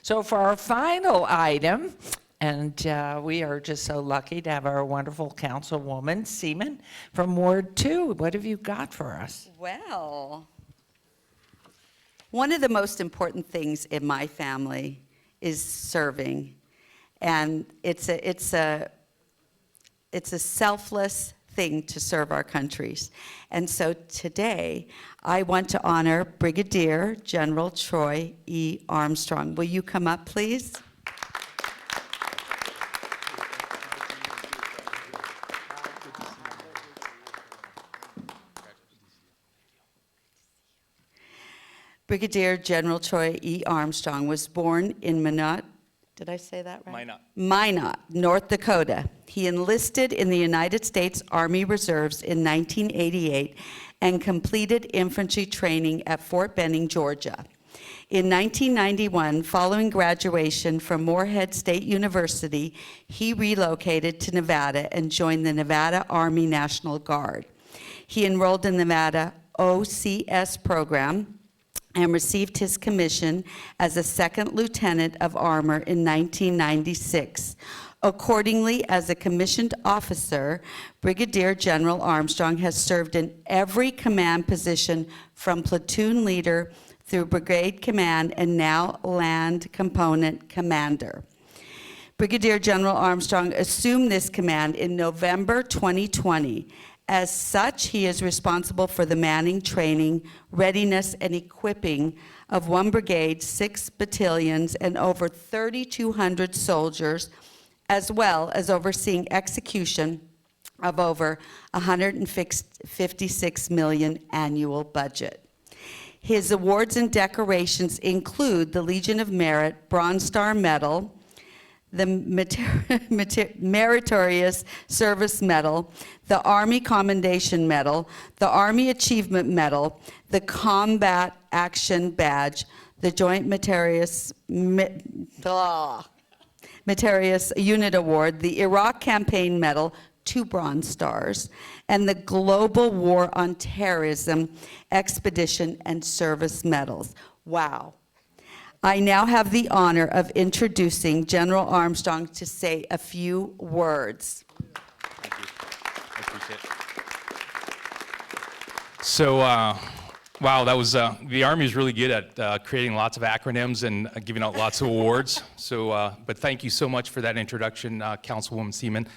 So for our final item, and we are just so lucky to have our wonderful councilwoman, Seaman, from Ward 2. What have you got for us? Well, one of the most important things in my family is serving. And it's a selfless thing to serve our countries. And so today, I want to honor Brigadier General Troy E. Armstrong. Will you come up, please? Brigadier General Troy E. Armstrong was born in Minot. Did I say that right? Minot, North Dakota. He enlisted in the United States Army Reserves in 1988 and completed infantry training at Fort Benning, Georgia. In 1991, following graduation from Moorhead State University, he relocated to Nevada and joined the Nevada Army National Guard. He enrolled in the Nevada OCS program and received his commission as a second lieutenant of armor in 1996. Accordingly, as a commissioned officer, Brigadier General Armstrong has served in every command position from platoon leader through brigade command and now land component commander. Brigadier General Armstrong assumed this command in November 2020. As such, he is responsible for the manning, training, readiness, and equipping of 1 brigade, 6 battalions, and over 3,200 soldiers, as well as overseeing execution of over $156 million annual budget. His awards and decorations include the Legion of Merit, Bronze Star Medal, the Meritorious Service Medal, the Army Commendation Medal, the Army Achievement Medal, the Combat Action Badge, the Joint Meritorious Unit Award, the Iraq Campaign Medal, 2 Bronze Stars, and the Global War on Terrorism Expedition and Service Medals. Wow. I now have the honor of introducing General Armstrong to say a few words. Thank you. I appreciate it. So, wow, that was, the Army is really good at creating lots of acronyms and giving out lots of awards. So, but thank you so much for that introduction, Councilwoman Seaman.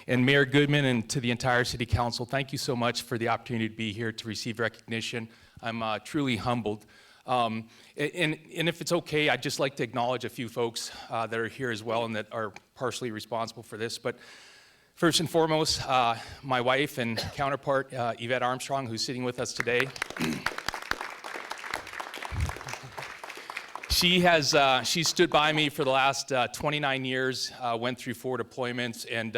And Mayor Goodman and to the entire City Council, thank you so much for the opportunity to be here to receive recognition. I'm truly humbled. And if it's okay, I'd just like to acknowledge a few folks that are here as well and that are partially responsible for this. But first and foremost, my wife and counterpart, Yvette Armstrong, who's sitting with us today. She stood by me for the last 29 years, went through 4 deployments and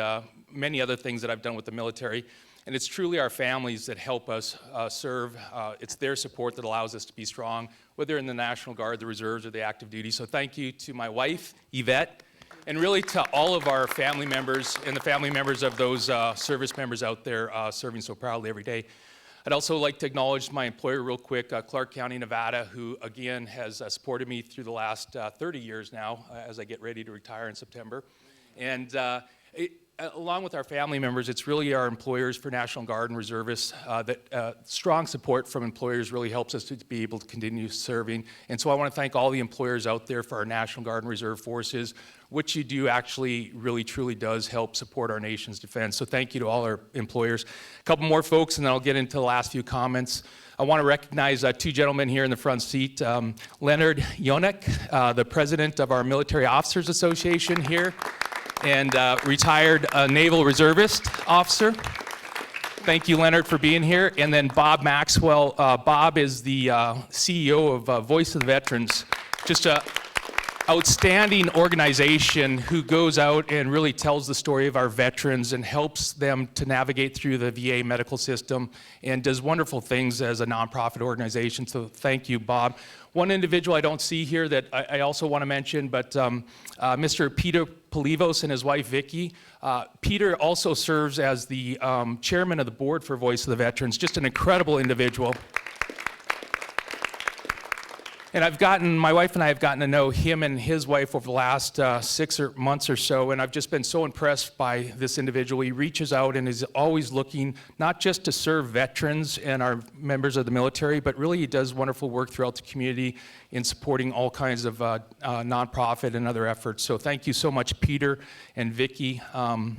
many other things that I've done with the military. And it's truly our families that help us serve. It's their support that allows us to be strong, whether in the National Guard, the Reserves, or the active duty. So thank you to my wife, Yvette, and really to all of our family members and the family members of those service members out there serving so proudly every day. I'd also like to acknowledge my employer real quick, Clark County, Nevada, who again has supported me through the last 30 years now as I get ready to retire in September. And along with our family members, it's really our employers for National Guard and Reservists that strong support from employers really helps us to be able to continue serving. And so I want to thank all the employers out there for our National Guard and Reserve forces. What you do actually really truly does help support our nation's defense. So thank you to all our employers. A couple more folks and then I'll get into the last few comments. I want to recognize 2 gentlemen here in the front seat. Leonard Yonek, the president of our Military Officers Association here, and retired Naval Reservist officer. Thank you, Leonard, for being here. And then Bob Maxwell. Bob is the CEO of Voice of the Veterans, just an outstanding organization who goes out and really tells the story of our veterans and helps them to navigate through the VA medical system and does wonderful things as a nonprofit organization. So thank you, Bob. One individual I don't see here that I also want to mention, but Mr. Peter Polivos and his wife, Vicky. Peter also serves as the chairman of the board for Voice of the Veterans, just an incredible individual. And my wife and I have gotten to know him and his wife over the last 6 months or so, and I've just been so impressed by this individual. He reaches out and is always looking not just to serve veterans and our members of the military, but really he does wonderful work throughout the community in supporting all kinds of nonprofit and other efforts. So thank you so much, Peter and Vicki. And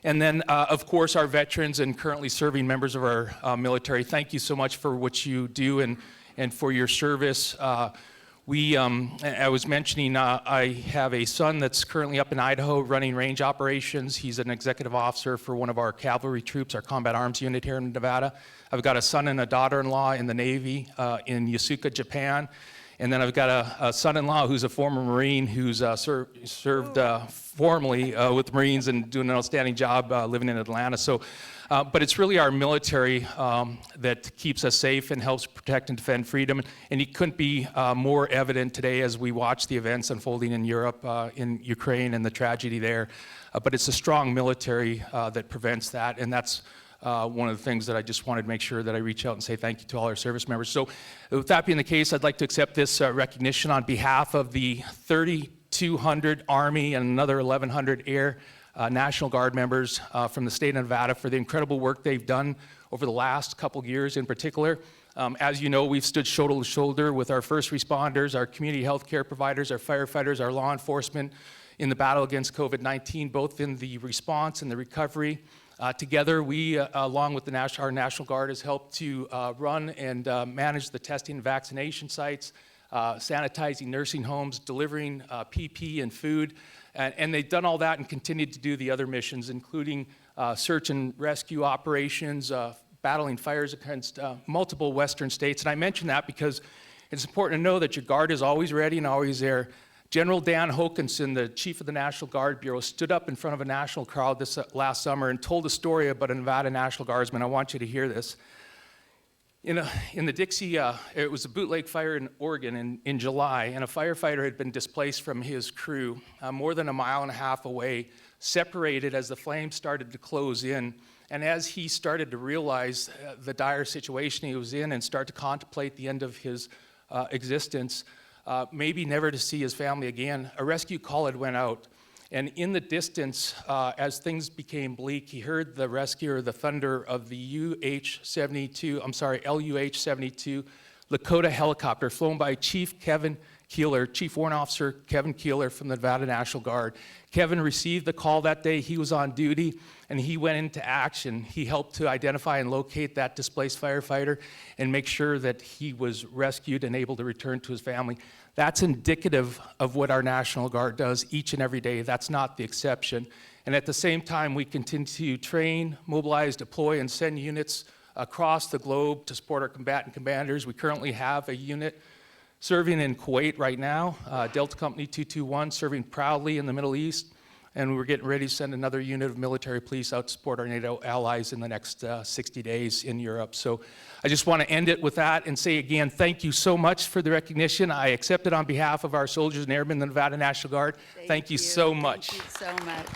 then, of course, our veterans and currently serving members of our military, thank you so much for what you do and for your service. I was mentioning, I have a son that's currently up in Idaho running range operations. He's an executive officer for one of our cavalry troops, our combat arms unit here in Nevada. I've got a son and a daughter-in-law in the Navy in Yasuka, Japan. And then I've got a son-in-law who's a former Marine who's served formerly with Marines and doing an outstanding job living in Atlanta. So, but it's really our military that keeps us safe and helps protect and defend freedom. And it couldn't be more evident today as we watch the events unfolding in Europe, in Ukraine, and the tragedy there. But it's a strong military that prevents that, and that's one of the things that I just wanted to make sure that I reach out and say thank you to all our service members. So with that being the case, I'd like to accept this recognition on behalf of the 3,200 Army and another 1,100 Air National Guard members from the state of Nevada for the incredible work they've done over the last couple of years in particular. As you know, we've stood shoulder to shoulder with our first responders, our community health care providers, our firefighters, our law enforcement in the battle against COVID-19, both in the response and the recovery. Together, we, along with our National Guard, has helped to run and manage the testing and vaccination sites, sanitizing nursing homes, delivering PP and food, and they've done all that and continued to do the other missions, including search and rescue operations, battling fires against multiple western states. And I mention that because it's important to know that your Guard is always ready and always there. General Dan Hokanson, the chief of the National Guard Bureau, stood up in front of a national crowd this last summer and told a story about a Nevada National Guardsman. I want you to hear this. In the Dixie, it was a bootleg fire in Oregon in July, and a firefighter had been displaced from his crew more than 1.5 miles away, separated as the flames started to close in. And as he started to realize the dire situation he was in and start to contemplate the end of his existence, maybe never to see his family again, a rescue call had went out. And in the distance, as things became bleak, he heard the rescuer, the thunder of the LUH-72 Dakota helicopter flown by Chief Warrant Officer Kevin Keeler from the Nevada National Guard. Kevin received the call that day. He was on duty, and he went into action. He helped to identify and locate that displaced firefighter and make sure that he was rescued and able to return to his family. That's indicative of what our National Guard does each and every day. That's not the exception. And at the same time, we continue to train, mobilize, deploy, and send units across the globe to support our combatant commanders. We currently have a unit serving in Kuwait right now, Delta Company 221, serving proudly in the Middle East. And we're getting ready to send another unit of military police out to support our NATO allies in the next 60 days in Europe. So I just want to end it with that and say again, thank you so much for the recognition. I accept it on behalf of our soldiers and airmen, the Nevada National Guard. Thank you so much. Thank you so much.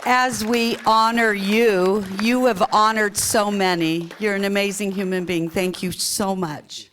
As we honor you, you have honored so many. You're an amazing human being. Thank you so much.